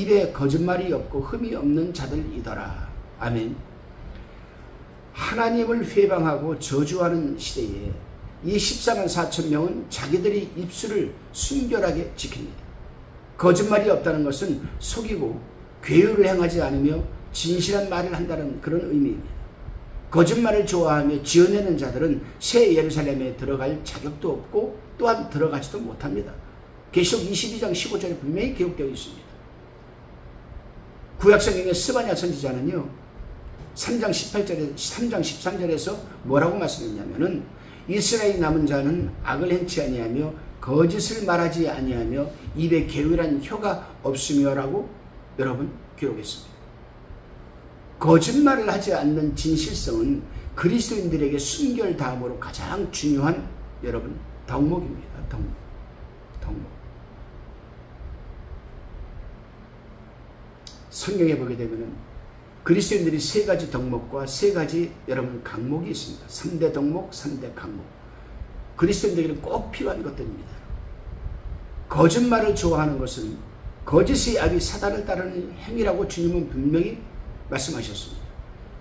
입에 거짓말이 없고 흠이 없는 자들이더라. 아멘. 하나님을 회방하고 저주하는 시대에 이 14만 4천 명은 자기들이 입술을 순결하게 지킵니다. 거짓말이 없다는 것은 속이고 괴유를 행하지 않으며 진실한 말을 한다는 그런 의미입니다. 거짓말을 좋아하며 지어내는 자들은 새 예루살렘에 들어갈 자격도 없고 또한 들어가지도 못합니다. 계시록 22장 15절에 분명히 기록되어 있습니다. 구약성경의 스바냐 선지자는요 3장 13절에서 뭐라고 말씀했냐면은 이스라엘 남은 자는 악을 행치 아니하며 거짓을 말하지 아니하며 입에 게으란 혀가 없으며라고 여러분 기록했습니다. 거짓말을 하지 않는 진실성은 그리스도인들에게 순결 다음으로 가장 중요한 여러분 덕목입니다. 덕목. 성경에 보게 되면은 그리스도인들이 세 가지 덕목과 세 가지 여러분 강목이 있습니다. 3대 덕목, 3대 강목. 그리스도인들에게는 꼭 필요한 것들입니다. 거짓말을 좋아하는 것은 거짓의 악이 사단을 따르는 행위라고 주님은 분명히 말씀하셨습니다.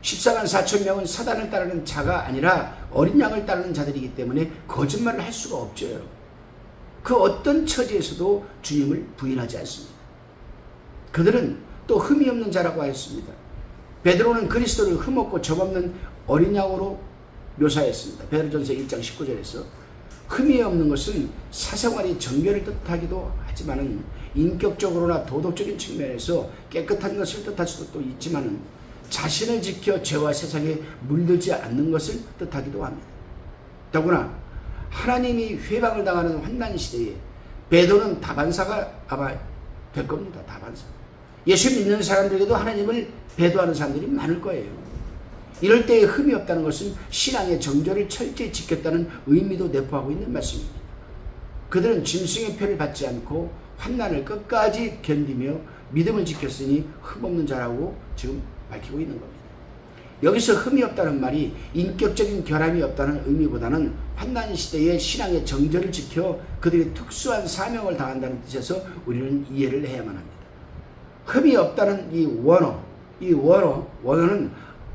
14만 4천 명은 사단을 따르는 자가 아니라 어린 양을 따르는 자들이기 때문에 거짓말을 할 수가 없죠. 여러분. 그 어떤 처지에서도 주님을 부인하지 않습니다. 그들은 또 흠이 없는 자라고 하였습니다. 베드로는 그리스도를 흠없고 점없는 어린 양으로 묘사했습니다. 베드로전서 1장 19절에서 흠이 없는 것은 사생활이 정결을 뜻하기도 하지만은 인격적으로나 도덕적인 측면에서 깨끗한 것을 뜻할 수도 또 있지만은 자신을 지켜 죄와 세상에 물들지 않는 것을 뜻하기도 합니다. 더구나 하나님이 회방을 당하는 환난 시대에 베드로는 다반사가 아마 될 겁니다. 다반사. 예수 믿는 사람들에게도 하나님을 배도하는 사람들이 많을 거예요. 이럴 때에 흠이 없다는 것은 신앙의 정절을 철저히 지켰다는 의미도 내포하고 있는 말씀입니다. 그들은 짐승의 표를 받지 않고 환난을 끝까지 견디며 믿음을 지켰으니 흠없는 자라고 지금 밝히고 있는 겁니다. 여기서 흠이 없다는 말이 인격적인 결함이 없다는 의미보다는 환난 시대에 신앙의 정절을 지켜 그들이 특수한 사명을 다한다는 뜻에서 우리는 이해를 해야만 합니다. 흠이 없다는 이 원어는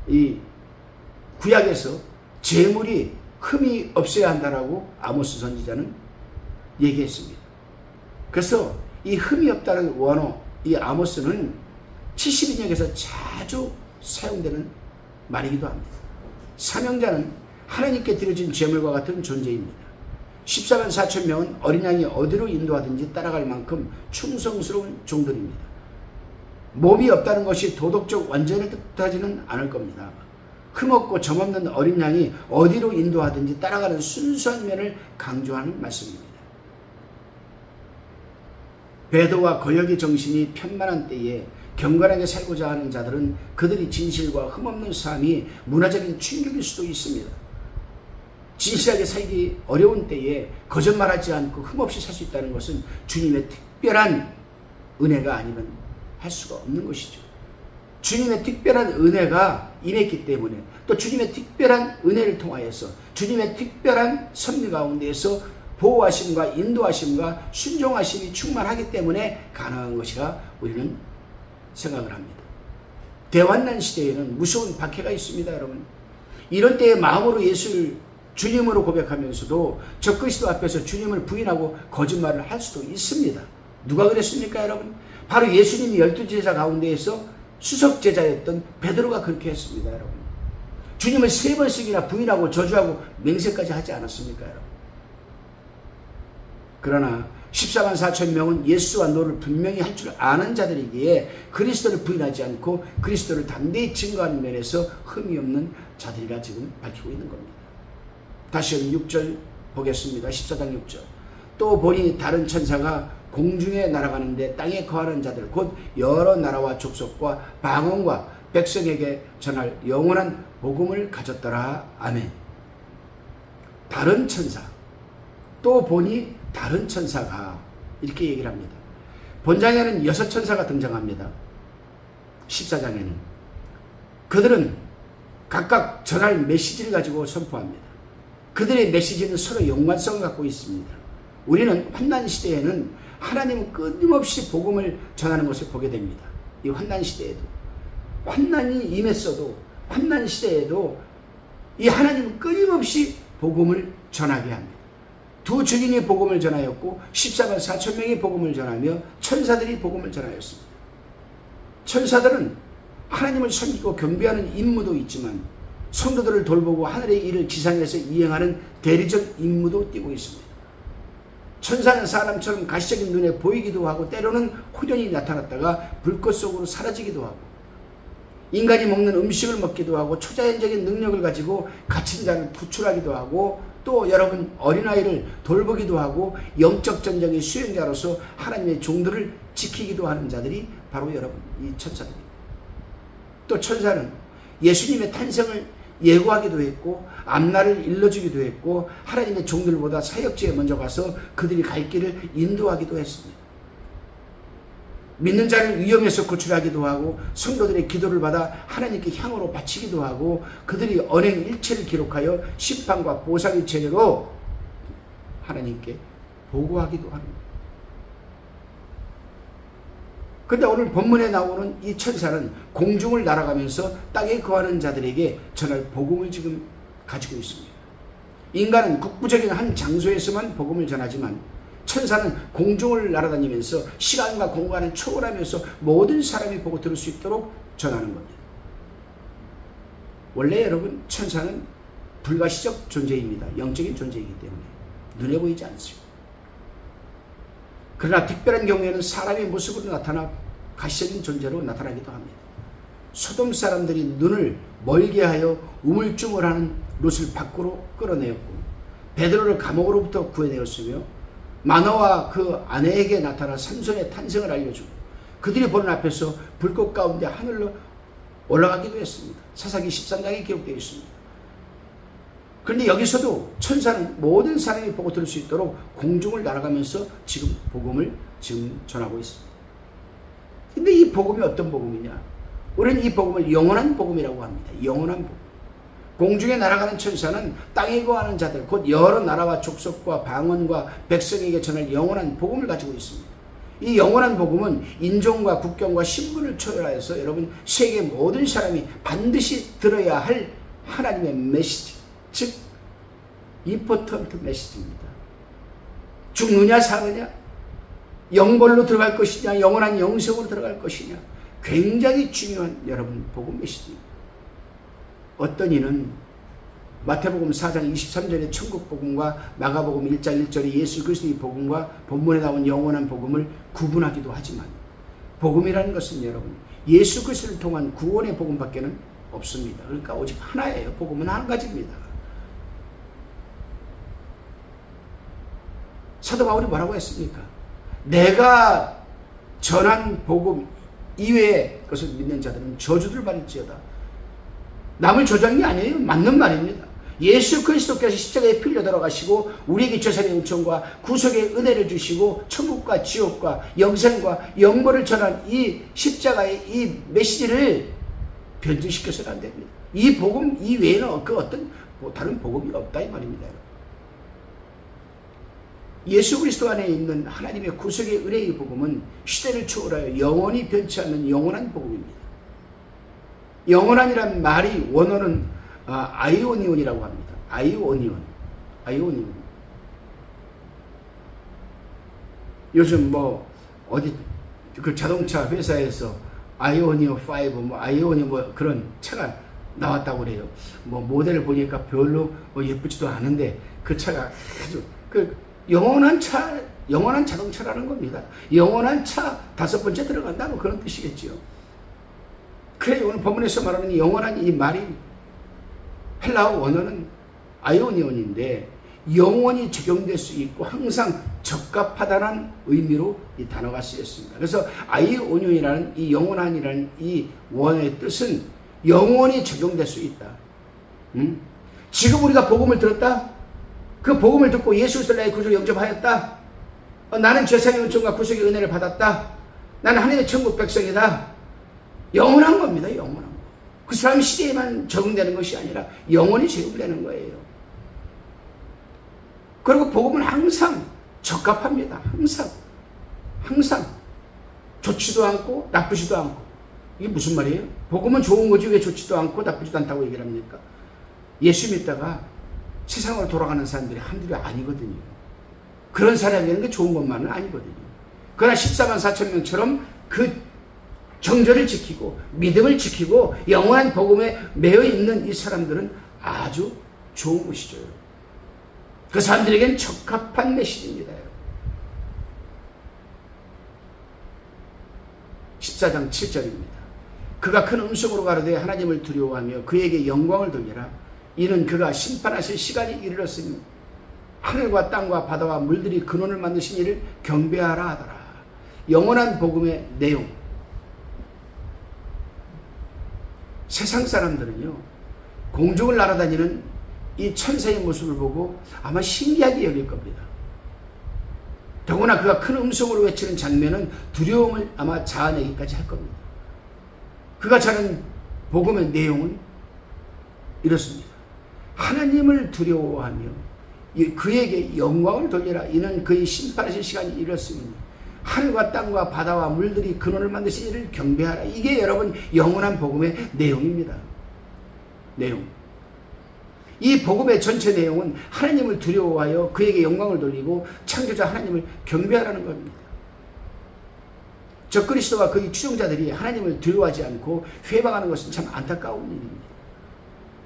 이 구약에서 재물이 흠이 없어야 한다라고 아모스 선지자는 얘기했습니다. 그래서 이 흠이 없다는 원어, 이 아모스는 70인역에서 자주 사용되는 말이기도 합니다. 사명자는 하나님께 드려진 제물과 같은 존재입니다. 14만 4천 명은 어린 양이 어디로 인도하든지 따라갈 만큼 충성스러운 종들입니다. 몸이 없다는 것이 도덕적 완전을 뜻하지는 않을 겁니다. 흠없고 점없는 어린 양이 어디로 인도하든지 따라가는 순수한 면을 강조하는 말씀입니다. 배도와 거역의 정신이 편만한 때에 경건하게 살고자 하는 자들은 그들이 진실과 흠없는 삶이 문화적인 충격일 수도 있습니다. 진실하게 살기 어려운 때에 거짓말하지 않고 흠없이 살 수 있다는 것은 주님의 특별한 은혜가 아니면 할 수가 없는 것이죠. 주님의 특별한 은혜가 임했기 때문에 또 주님의 특별한 은혜를 통하여서 주님의 특별한 섭리 가운데에서 보호하심과 인도하심과 순종하심이 충만하기 때문에 가능한 것이라 우리는 생각을 합니다. 대환난 시대에는 무서운 박해가 있습니다. 여러분, 이런 때에 마음으로 예수를 주님으로 고백하면서도 적그리스도 앞에서 주님을 부인하고 거짓말을 할 수도 있습니다. 누가 그랬습니까? 여러분, 바로 예수님이 12제자 가운데에서 수석 제자였던 베드로가 그렇게 했습니다. 여러분, 주님을 3번씩이나 부인하고 저주하고 맹세까지 하지 않았습니까? 여러분, 그러나 14만 4천 명은 예수와 노를 분명히 할 줄 아는 자들이기에 그리스도를 부인하지 않고 그리스도를 담대히 증거하는 면에서 흠이 없는 자들이라 지금 밝히고 있는 겁니다. 다시 6절 보겠습니다. 14장 6절. 또 보니 다른 천사가 공중에 날아가는데 땅에 거하는 자들 곧 여러 나라와 족속과 방언과 백성에게 전할 영원한 복음을 가졌더라. 아멘. 다른 천사. 또 보니 다른 천사가 이렇게 얘기를 합니다. 본장에는 6천사가 등장합니다. 14장에는 그들은 각각 전할 메시지를 가지고 선포합니다. 그들의 메시지는 서로 연관성을 갖고 있습니다. 우리는 환난 시대에는 하나님은 끊임없이 복음을 전하는 것을 보게 됩니다. 이 환난 시대에도, 환난이 임했어도, 환난 시대에도 이 하나님은 끊임없이 복음을 전하게 합니다. 두 증인이 복음을 전하였고 14만 4천 명이 복음을 전하며 천사들이 복음을 전하였습니다. 천사들은 하나님을 섬기고 경배하는 임무도 있지만 성도들을 돌보고 하늘의 일을 지상에서 이행하는 대리적 임무도 띠고 있습니다. 천사는 사람처럼 가시적인 눈에 보이기도 하고 때로는 호련히 나타났다가 불꽃 속으로 사라지기도 하고 인간이 먹는 음식을 먹기도 하고 초자연적인 능력을 가지고 갇힌 자를 구출하기도 하고 또 여러분 어린아이를 돌보기도 하고 영적 전쟁의 수행자로서 하나님의 종들을 지키기도 하는 자들이 바로 여러분 이 천사들입니다. 또 천사는 예수님의 탄생을 예고하기도 했고 앞날을 일러주기도 했고 하나님의 종들보다 사역지에 먼저 가서 그들이 갈 길을 인도하기도 했습니다. 믿는 자를 위험에서 구출하기도 하고 성도들의 기도를 받아 하나님께 향으로 바치기도 하고 그들이 언행 일체를 기록하여 심판과 보상의 재료로 하나님께 보고하기도 합니다. 그런데 오늘 본문에 나오는 이 천사는 공중을 날아가면서 땅에 거하는 자들에게 전할 복음을 지금 가지고 있습니다. 인간은 국부적인 한 장소에서만 복음을 전하지만 천사는 공중을 날아다니면서 시간과 공간을 초월하면서 모든 사람이 보고 들을 수 있도록 전하는 겁니다. 원래 여러분 천사는 불가시적 존재입니다. 영적인 존재이기 때문에 눈에 보이지 않습니다. 그러나 특별한 경우에는 사람의 모습으로 나타나 가시적인 존재로 나타나기도 합니다. 소돔 사람들이 눈을 멀게 하여 우물쭈물하는 롯을 밖으로 끌어내었고 베드로를 감옥으로부터 구해내었으며 마노아와 그 아내에게 나타나 삼손의 탄생을 알려주고 그들이 보는 앞에서 불꽃 가운데 하늘로 올라가기도 했습니다. 사사기 13장에 기록되어 있습니다. 그런데 여기서도 천사는 모든 사람이 보고 들을 수 있도록 공중을 날아가면서 지금 복음을 지금 전하고 있습니다. 근데 이 복음이 어떤 복음이냐? 우리는 이 복음을 영원한 복음이라고 합니다. 영원한 복음. 공중에 날아가는 천사는 땅에 거하는 자들, 곧 여러 나라와 족속과 방언과 백성에게 전할 영원한 복음을 가지고 있습니다. 이 영원한 복음은 인종과 국경과 신분을 초월하여서 여러분 세계 모든 사람이 반드시 들어야 할 하나님의 메시지, 즉 임포턴트 메시지입니다. 죽느냐 사느냐, 영벌로 들어갈 것이냐, 영원한 영생으로 들어갈 것이냐, 굉장히 중요한 여러분 복음 메시지입니다. 어떤 이는 마태복음 4장 23절의 천국복음과 마가복음 1장 1절의 예수 그리스도의 복음과 본문에 나온 영원한 복음을 구분하기도 하지만 복음이라는 것은 여러분 예수 그리스도를 통한 구원의 복음밖에는 없습니다. 그러니까 오직 하나예요. 복음은 한 가지입니다. 사도 바울이 뭐라고 했습니까? 내가 전한 복음 이외의 것을 믿는 자들은 저주를 받을지어다. 남을 조장이 아니에요. 맞는 말입니다. 예수 그리스도께서 십자가에 필려 들어가시고 우리에게 죄사의 은총과 구속의 은혜를 주시고 천국과 지옥과 영생과 영벌을 전한 이 십자가의 이 메시지를 변질시켜서는 안 됩니다. 이 복음 이외에는 그 어떤 다른 복음이 없다 이 말입니다. 예수 그리스도 안에 있는 하나님의 구속의 은혜의 복음은 시대를 초월하여 영원히 변치 않는 영원한 복음입니다. 영원한이란 말이 원어는 아이오니온이라고 합니다. 아이오니온. 요즘 뭐 어디 그 자동차 회사에서 아이오니오 5, 아이오니오 그런 차가 나왔다고 그래요. 뭐 모델을 보니까 별로 예쁘지도 않은데 그 차가 아주 그 영원한 차, 영원한 자동차라는 겁니다. 영원한 차 5번째 들어간다 뭐 그런 뜻이겠지요. 그래 오늘 본문에서 말하는 영원한 이 말이 헬라어 원어는 아이오니온인데 영원히 적용될 수 있고 항상 적합하다는 의미로 이 단어가 쓰였습니다. 그래서 아이오니온이라는 이 영원한이라는 이 원어의 뜻은 영원히 적용될 수 있다. 지금 우리가 복음을 들었다. 그 복음을 듣고 예수 그리스도를 나의 구주로 영접하였다. 나는 죄사의 은총과 구속의 은혜를 받았다. 나는 하나님의 천국 백성이다. 영원한 겁니다. 영원한 거. 그 사람 시대에만 적용되는 것이 아니라 영원히 적용되는 거예요. 그리고 복음은 항상 적합합니다. 항상. 항상 좋지도 않고 나쁘지도 않고. 이게 무슨 말이에요? 복음은 좋은 거지 왜 좋지도 않고 나쁘지도 않다고 얘기를 합니까? 예수 믿다가 세상으로 돌아가는 사람들이 한둘이 아니거든요. 그런 사람에게는 그 좋은 것만은 아니거든요. 그러나 14만 4천 명처럼 그 정절을 지키고 믿음을 지키고 영원한 복음에 매여 있는 이 사람들은 아주 좋은 것이죠. 그 사람들에겐 적합한 메시지입니다. 14장 7절입니다. 그가 큰 음성으로 가로되 하나님을 두려워하며 그에게 영광을 돌리라. 이는 그가 심판하실 시간이 이르렀으니 하늘과 땅과 바다와 물들이 근원을 만드신 이를 경배하라 하더라. 영원한 복음의 내용. 세상 사람들은요, 공중을 날아다니는 이 천사의 모습을 보고 아마 신기하게 여길 겁니다. 더구나 그가 큰 음성으로 외치는 장면은 두려움을 아마 자아내기까지 할 겁니다. 그가 전하는 복음의 내용은 이렇습니다. 하나님을 두려워하며 그에게 영광을 돌리라. 이는 그의 심판하실 시간이 이렇으니 하늘과 땅과 바다와 물들이 근원을 만드신 이를 경배하라. 이게 여러분 영원한 복음의 내용입니다. 내용. 이 복음의 전체 내용은 하나님을 두려워하여 그에게 영광을 돌리고 창조자 하나님을 경배하라는 겁니다. 적그리스도와 그의 추종자들이 하나님을 두려워하지 않고 회방하는 것은 참 안타까운 일입니다.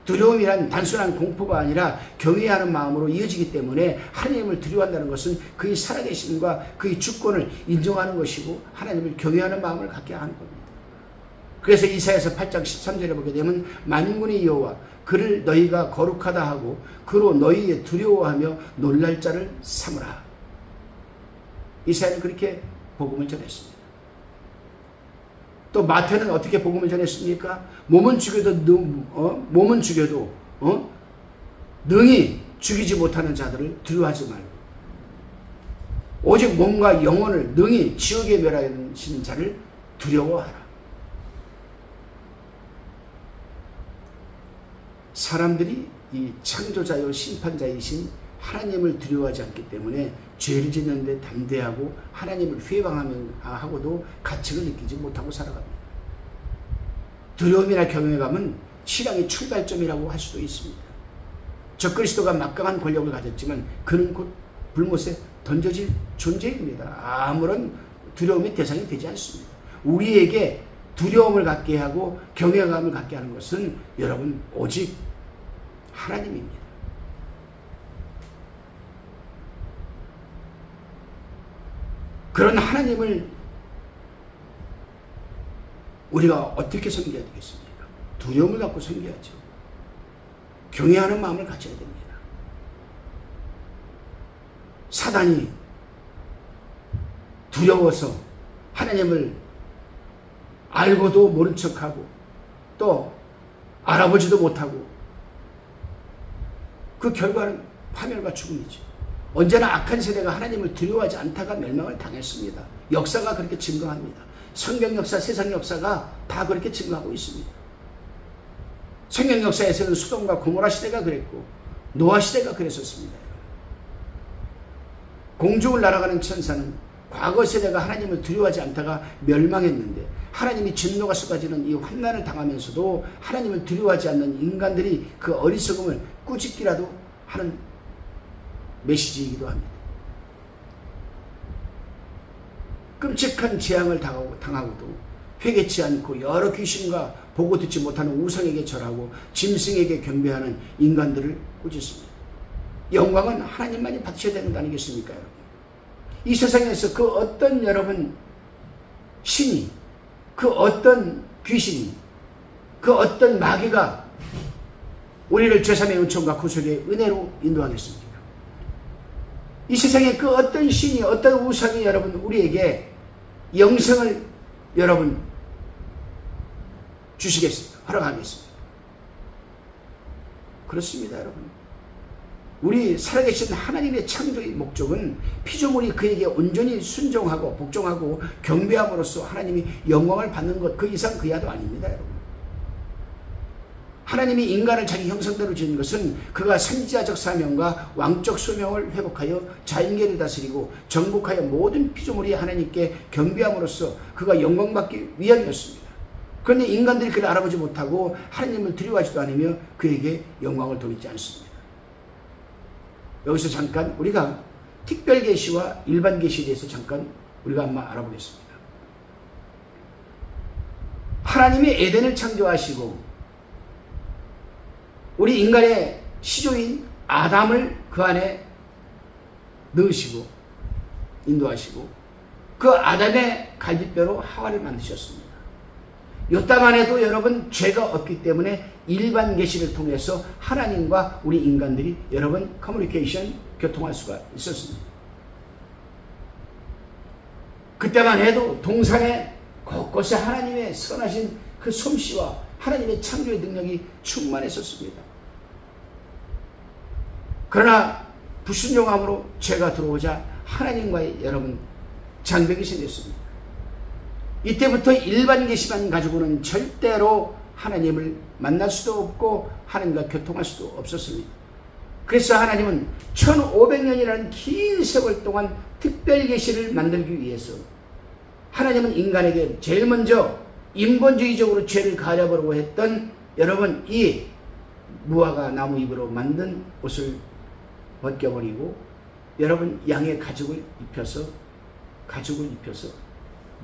두려움이란 단순한 공포가 아니라 경외하는 마음으로 이어지기 때문에 하나님을 두려워한다는 것은 그의 살아계심과 그의 주권을 인정하는 것이고 하나님을 경외하는 마음을 갖게 하는 겁니다. 그래서 이사야서 8장 13절에 보게 되면 만군의 여호와 그를 너희가 거룩하다 하고 그로 너희의 두려워하며 놀랄 자를 삼으라. 이사야는 그렇게 복음을 전했습니다. 또 마태는 어떻게 복음을 전했습니까? 몸은 죽여도 능히 죽이지 못하는 자들을 두려워하지 말고 오직 몸과 영혼을 능히 지옥에 멸하시는 자를 두려워하라. 사람들이 이 창조자요 심판자이신 하나님을 두려워하지 않기 때문에 죄를 짓는데 담대하고 하나님을 회방하고도 가책을 느끼지 못하고 살아갑니다. 두려움이나 경외감은 신앙의 출발점이라고 할 수도 있습니다. 적그리스도가 막강한 권력을 가졌지만 그는 곧 불못에 던져질 존재입니다. 아무런 두려움의 대상이 되지 않습니다. 우리에게 두려움을 갖게 하고 경외감을 갖게 하는 것은 여러분 오직 하나님입니다. 그런 하나님을 우리가 어떻게 섬겨야 되겠습니까? 두려움을 갖고 섬겨야죠. 경외하는 마음을 가져야 됩니다. 사단이 두려워서 하나님을 알고도 모른 척하고 또 알아보지도 못하고 그 결과는 파멸과 죽음이죠. 언제나 악한 세대가 하나님을 두려워하지 않다가 멸망을 당했습니다. 역사가 그렇게 증거합니다. 성경 역사, 세상 역사가 다 그렇게 증거하고 있습니다. 성경 역사에서는 소돔과 고모라 시대가 그랬고 노아 시대가 그랬었습니다. 공중을 날아가는 천사는 과거 세대가 하나님을 두려워하지 않다가 멸망했는데 하나님이 진노가 쏟아지는 이 환난을 당하면서도 하나님을 두려워하지 않는 인간들이 그 어리석음을 꾸짖기라도 하는 메시지이기도 합니다. 끔찍한 재앙을 당하고도 회개치 않고 여러 귀신과 보고 듣지 못하는 우상에게 절하고 짐승에게 경배하는 인간들을 꾸짖습니다. 영광은 하나님만이 받으셔야 되는 거 아니겠습니까, 여러분? 이 세상에서 그 어떤 여러분 신이, 그 어떤 귀신이, 그 어떤 마귀가 우리를 죄사함의 은총과 구속의 은혜로 인도하겠습니까? 이 세상에 그 어떤 신이, 어떤 우상이 여러분 우리에게 영생을 여러분 주시겠습니까? 허락하겠습니까? 그렇습니다, 여러분. 우리 살아계신 하나님의 창조의 목적은 피조물이 그에게 온전히 순종하고 복종하고 경배함으로써 하나님이 영광을 받는 것, 그 이상 그 이하도 아닙니다, 여러분. 하나님이 인간을 자기 형상대로 지은 것은 그가 선지자적 사명과 왕적 소명을 회복하여 자연계를 다스리고 정복하여 모든 피조물이 하나님께 경배함으로써 그가 영광받기 위함이었습니다. 그런데 인간들이 그를 알아보지 못하고 하나님을 두려워하지도 않으며 그에게 영광을 돌리지 않습니다. 여기서 잠깐 우리가 특별 계시와 일반 계시에 대해서 잠깐 우리가 한번 알아보겠습니다. 하나님이 에덴을 창조하시고 우리 인간의 시조인 아담을 그 안에 넣으시고 인도하시고 그 아담의 갈비뼈로 하와를 만드셨습니다. 요땅 안에도 여러분 죄가 없기 때문에 일반 계시를 통해서 하나님과 우리 인간들이 여러분 커뮤니케이션 교통할 수가 있었습니다. 그때만 해도 동산에 곳곳에 하나님의 선하신 그 솜씨와 하나님의 창조의 능력이 충만했었습니다. 그러나 불순종함으로 죄가 들어오자 하나님과의 여러분 장벽이 생겼습니다. 이때부터 일반 계시만 가지고는 절대로 하나님을 만날 수도 없고 하나님과 교통할 수도 없었습니다. 그래서 하나님은 1500년이라는 긴 세월 동안 특별 계시를 만들기 위해서 하나님은 인간에게 제일 먼저 인본주의적으로 죄를 가려보려고 했던 여러분 이 무화과 나무 잎으로 만든 옷을 벗겨버리고 여러분 양의 가죽을 입혀서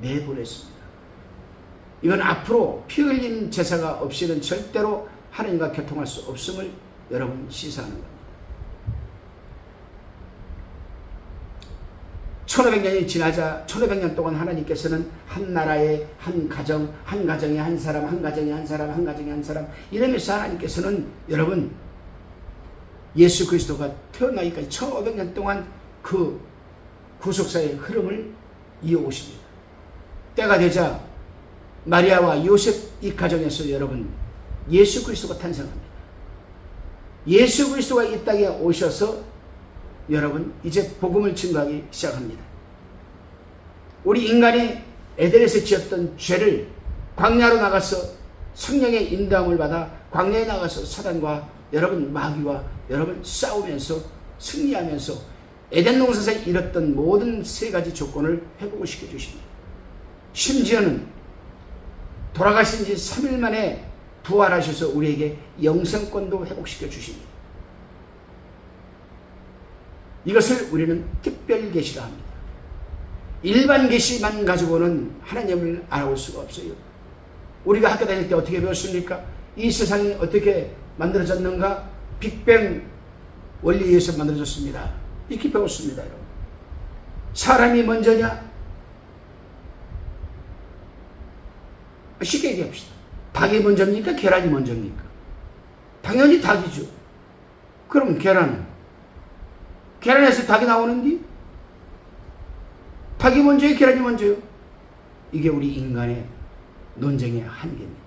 내보냈습니다. 이건 앞으로 피 흘린 제사가 없이는 절대로 하나님과 교통할 수 없음을 여러분 시사하는 겁니다. 1500년이 지나자 1500년 동안 하나님께서는 한 나라의 한 가정, 한 가정에 한 사람, 한 가정에 한 사람, 한 가정에 한 사람 이러면서 하나님께서는 여러분 예수 그리스도가 태어나기까지 1500년 동안 그 구속사의 흐름을 이어오십니다. 때가 되자 마리아와 요셉 이 가정에서 여러분 예수 그리스도가 탄생합니다. 예수 그리스도가 이 땅에 오셔서 여러분 이제 복음을 증거하기 시작합니다. 우리 인간이 에덴에서 지었던 죄를 광야로 나가서 성령의 인도함을 받아 광야에 나가서 사단과 여러분 마귀와 여러분 싸우면서 승리하면서 에덴 동산에서 잃었던 모든 세 가지 조건을 회복을 시켜주십니다. 심지어는 돌아가신 지 3일 만에 부활하셔서 우리에게 영생권도 회복시켜 주십니다. 이것을 우리는 특별 계시라 합니다. 일반 계시만 가지고는 하나님을 알아볼 수가 없어요. 우리가 학교 다닐 때 어떻게 배웠습니까? 이 세상이 어떻게 만들어졌는가? 빅뱅 원리에 의해서 만들어졌습니다. 이렇게 배웠습니다. 여러분. 사람이 먼저냐? 쉽게 얘기합시다. 닭이 먼저입니까? 계란이 먼저입니까? 당연히 닭이죠. 그럼 계란은? 계란에서 닭이 나오는데? 닭이 먼저요? 계란이 먼저요? 이게 우리 인간의 논쟁의 한계입니다.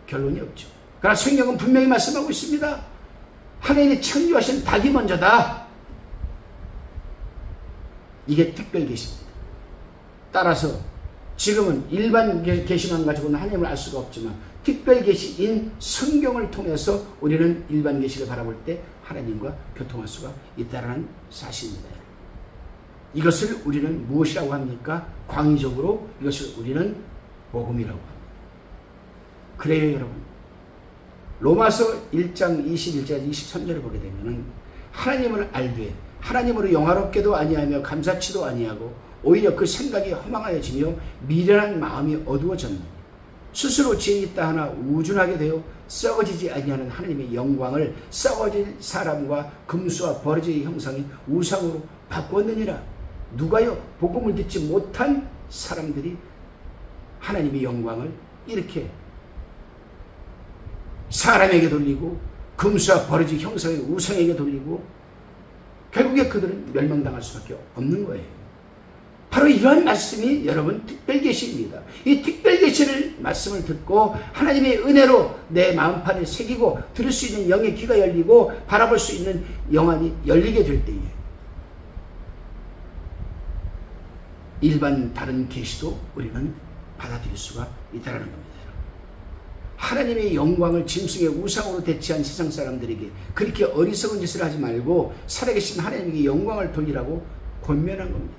결론이 없죠. 그러나 성경은 분명히 말씀하고 있습니다. 하나님이 창조하신 닭이 먼저다. 이게 특별 계시입니다. 따라서 지금은 일반 계시만 가지고는 하나님을 알 수가 없지만 특별 계시인 성경을 통해서 우리는 일반 계시를 바라볼 때 하나님과 교통할 수가 있다는 사실입니다. 이것을 우리는 무엇이라고 합니까? 광의적으로 이것을 우리는 복음이라고 합니다. 그래요 여러분. 로마서 1장 21절에서 23절을 보게 되면 하나님을 알되 하나님으로 영화롭게도 아니하며 감사치도 아니하고 오히려 그 생각이 허망하여지며 미련한 마음이 어두워졌느니 스스로 지혜 있다 하나 우준하게 되어 썩어지지 아니하는 하나님의 영광을 썩어질 사람과 금수와 버러지의 형상이 우상으로 바꾸었느니라. 누가요? 복음을 듣지 못한 사람들이 하나님의 영광을 이렇게 사람에게 돌리고 금수와 버러지 형상의 우상에게 돌리고 결국에 그들은 멸망당할 수밖에 없는 거예요. 바로 이러한 말씀이 여러분 특별계시입니다. 이 특별계시를 말씀을 듣고 하나님의 은혜로 내 마음판에 새기고 들을 수 있는 영의 귀가 열리고 바라볼 수 있는 영안이 열리게 될 때에 일반 다른 계시도 우리는 받아들일 수가 있다는 겁니다. 하나님의 영광을 짐승의 우상으로 대체한 세상 사람들에게 그렇게 어리석은 짓을 하지 말고 살아계신 하나님에게 영광을 돌리라고 권면한 겁니다.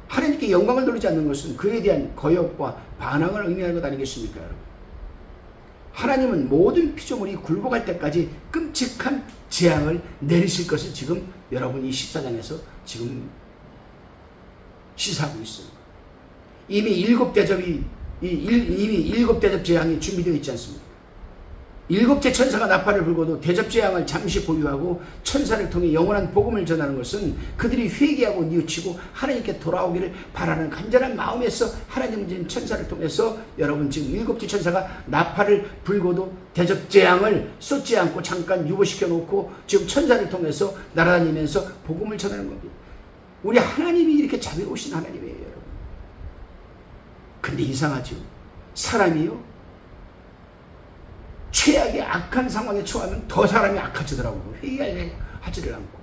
하나님께 영광을 돌리지 않는 것은 그에 대한 거역과 반항을 의미하는 것 아니겠습니까, 여러분? 하나님은 모든 피조물이 굴복할 때까지 끔찍한 재앙을 내리실 것을 지금 여러분 이 14장에서 지금 시사하고 있어요. 이미 일곱 대접이 이미 일곱 대접 재앙이 준비되어 있지 않습니까? 일곱째 천사가 나팔을 불고도 대접 재앙을 잠시 보유하고 천사를 통해 영원한 복음을 전하는 것은 그들이 회개하고 뉘우치고 하나님께 돌아오기를 바라는 간절한 마음에서 하나님은 지금 천사를 통해서 여러분 지금 일곱째 천사가 나팔을 불고도 대접 재앙을 쏟지 않고 잠깐 유보시켜 놓고 지금 천사를 통해서 날아다니면서 복음을 전하는 겁니다. 우리 하나님이 이렇게 자비로우신 하나님이에요, 여러분. 근데 이상하죠. 사람이요, 최악의 악한 상황에 처하면 더 사람이 악해지더라고요. 회개하지를 않고.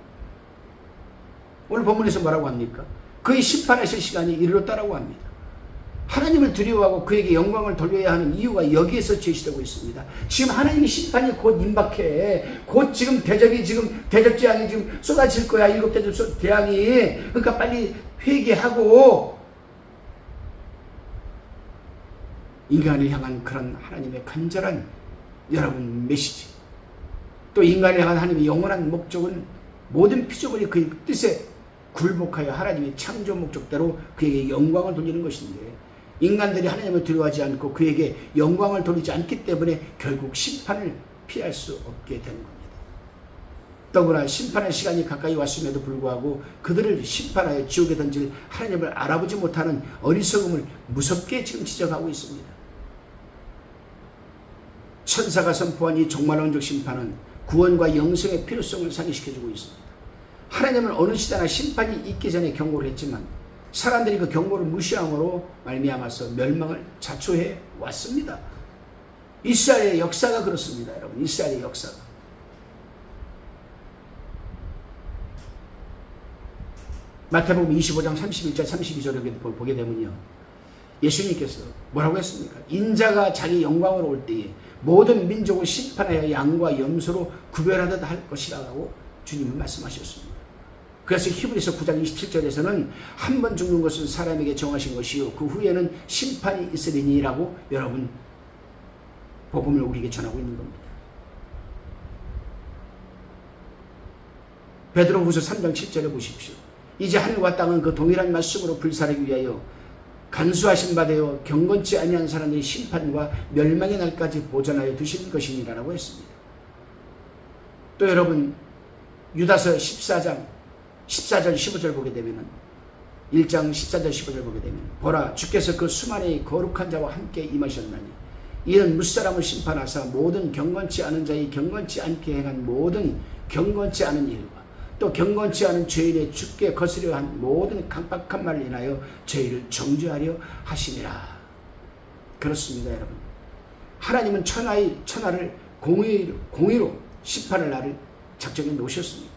오늘 본문에서 뭐라고 합니까? 그의 심판하실 시간이 이르렀다라고 합니다. 하나님을 두려워하고 그에게 영광을 돌려야 하는 이유가 여기에서 제시되고 있습니다. 지금 하나님의 심판이 곧 임박해. 곧 지금 대접 재앙이 지금 쏟아질 거야. 일곱 대접 재앙이. 그러니까 빨리 회개하고 인간을 향한 그런 하나님의 간절한 여러분 메시지, 또 인간을 향한 하나님의 영원한 목적은 모든 피조물이 그의 뜻에 굴복하여 하나님의 창조 목적대로 그에게 영광을 돌리는 것인데, 인간들이 하나님을 두려워하지 않고 그에게 영광을 돌리지 않기 때문에 결국 심판을 피할 수 없게 되는 겁니다. 더구나 심판의 시간이 가까이 왔음에도 불구하고 그들을 심판하여 지옥에 던질 하나님을 알아보지 못하는 어리석음을 무섭게 지금 지적하고 있습니다. 천사가 선포한 이 종말론적 심판은 구원과 영생의 필요성을 상기시켜주고 있습니다. 하나님은 어느 시대나 심판이 있기 전에 경고를 했지만 사람들이 그 경고를 무시함으로 말미암아서 멸망을 자초해 왔습니다. 이스라엘의 역사가 그렇습니다, 여러분. 이스라엘의 역사가. 마태복음 25장 31절 32절을 보게 되면요, 예수님께서 뭐라고 했습니까? 인자가 자기 영광으로 올 때에 모든 민족을 심판하여 양과 염소로 구별하듯 할 것이라고 주님은 말씀하셨습니다. 그래서 히브리서 9장 27절에서는 한 번 죽는 것은 사람에게 정하신 것이요 그 후에는 심판이 있으리니라고 여러분 복음을 우리에게 전하고 있는 겁니다. 베드로후서 3장 7절에 보십시오. 이제 하늘과 땅은 그 동일한 말씀으로 불사르기 위하여 간수하신 바 되어 경건치 아니한 사람들의 심판과 멸망의 날까지 보존하여 두신 것이니라고 했습니다. 또 여러분 유다서 14장 14절 15절 보게 되면 1장 14절 15절 보게 되면 보라 주께서 그 수만의 거룩한 자와 함께 임하셨나니 이는 무사람을 심판하사 모든 경건치 않은 자의 경건치 않게 행한 모든 경건치 않은 일과 또 경건치 않은 죄인의 죽게 거스려 한 모든 강박한 말을 인하여 죄를 정죄하려 하시니라. 그렇습니다, 여러분. 하나님은 천하를 공의로 심판할 날을 작정해 놓으셨습니다.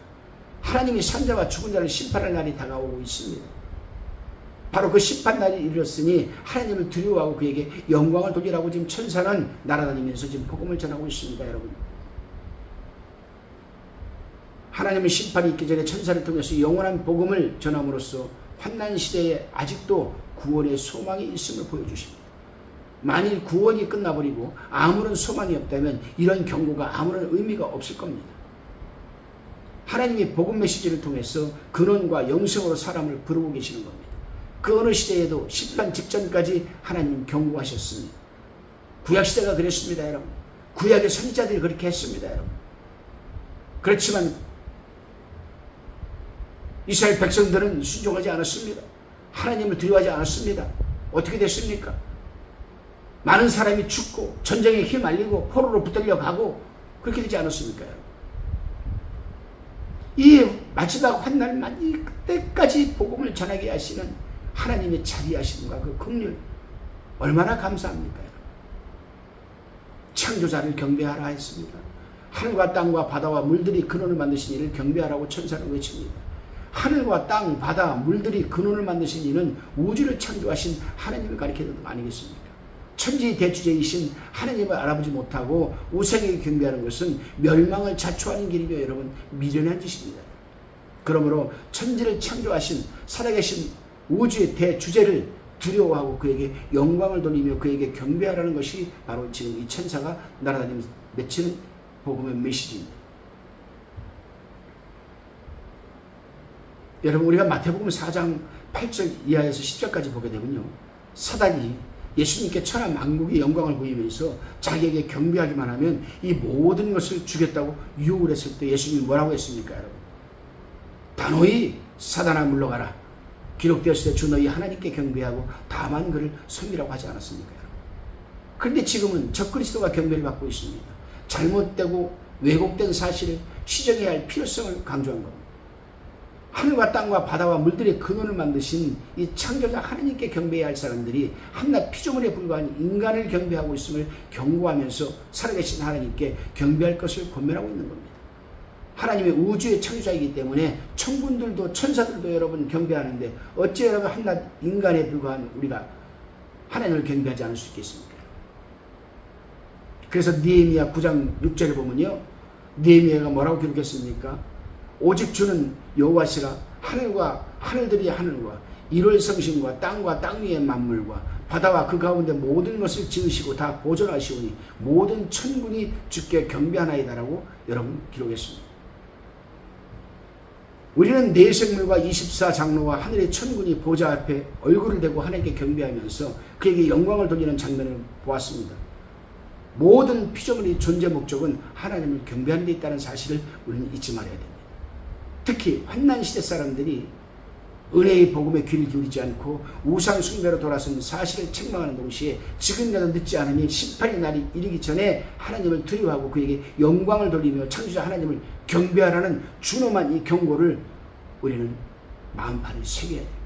하나님이 산자와 죽은 자를 심판할 날이 다가오고 있습니다. 바로 그 심판 날이 이르렀으니 하나님을 두려워하고 그에게 영광을 돌리라고 지금 천사는 날아다니면서 지금 복음을 전하고 있습니다, 여러분. 하나님의 심판이 있기 전에 천사를 통해서 영원한 복음을 전함으로써 환난 시대에 아직도 구원의 소망이 있음을 보여주십니다. 만일 구원이 끝나버리고 아무런 소망이 없다면 이런 경고가 아무런 의미가 없을 겁니다. 하나님이 복음 메시지를 통해서 근원과 영생으로 사람을 부르고 계시는 겁니다. 그 어느 시대에도 심판 직전까지 하나님 경고하셨습니다. 구약시대가 그랬습니다, 여러분. 구약의 선지자들이 그렇게 했습니다, 여러분. 그렇지만 이스라엘 백성들은 순종하지 않았습니다. 하나님을 두려워하지 않았습니다. 어떻게 됐습니까? 많은 사람이 죽고 전쟁에 휘말리고 포로로 붙들려 가고 그렇게 되지 않았습니까? 이 마지막 환난만 그때까지 복음을 전하게 하시는 하나님의 자비하심과 그 긍휼 얼마나 감사합니까? 창조자를 경배하라 했습니다. 하늘과 땅과 바다와 물들이 근원을 만드신 이를 경배하라고 천사는 외칩니다. 하늘과 땅, 바다, 물들이 근원을 만드신 이는 우주를 창조하신 하나님을 가리키는 것 아니겠습니까? 천지 대주제이신 하나님을 알아보지 못하고 우상에게 경배하는 것은 멸망을 자초하는 길이며 여러분 미련한 짓입니다. 그러므로 천지를 창조하신 살아계신 우주의 대주제를 두려워하고 그에게 영광을 돌리며 그에게 경배하라는 것이 바로 지금 이 천사가 날아다니면서 맺히는 복음의 메시지입니다. 여러분 우리가 마태복음 4장 8절 이하에서 10절까지 보게 되면요. 사단이 예수님께 천하 만국의 영광을 보이면서 자기에게 경배하기만 하면 이 모든 것을 주겠다고 유혹을 했을 때 예수님이 뭐라고 했습니까 여러분? 단호히 사단아 물러가라. 기록되었을 때 주 너희 하나님께 경배하고 다만 그를 섬기라고 하지 않았습니까 여러분? 그런데 지금은 적그리스도가 경배를 받고 있습니다. 잘못되고 왜곡된 사실을 시정해야 할 필요성을 강조한 겁니다. 하늘과 땅과 바다와 물들의 근원을 만드신 이 창조자 하나님께 경배해야 할 사람들이 한낱 피조물에 불과한 인간을 경배하고 있음을 경고하면서 살아계신 하나님께 경배할 것을 권면하고 있는 겁니다. 하나님의 우주의 창조자이기 때문에 천군들도 천사들도 여러분 경배하는데 어찌 여러분 한낱 인간에 불과한 우리가 하나님을 경배하지 않을 수 있겠습니까? 그래서 느헤미야 9장 6절을 보면요. 느헤미야가 뭐라고 기록했습니까? 오직 주는 여호와시라 하늘과 하늘들이 하늘과 일월 성신과 땅과 땅 위의 만물과 바다와 그 가운데 모든 것을 지으시고 다 보존하시오니 모든 천군이 주께 경배하나이다라고 여러분 기록했습니다. 우리는 네 생물과 24장로와 하늘의 천군이 보좌 앞에 얼굴을 대고 하나님께 경배하면서 그에게 영광을 돌리는 장면을 보았습니다. 모든 피조물의 존재 목적은 하나님을 경배하는 데 있다는 사실을 우리는 잊지 말아야 됩니다. 특히 환난시대 사람들이 은혜의 복음에 귀를 기울이지 않고 우상 숭배로 돌아선 사실을 책망하는 동시에 지금이라도 늦지 않으니 심판의 날이 이르기 전에 하나님을 두려워하고 그에게 영광을 돌리며 창조자 하나님을 경배하라는 준엄한 이 경고를 우리는 마음판에 새겨야 됩니다.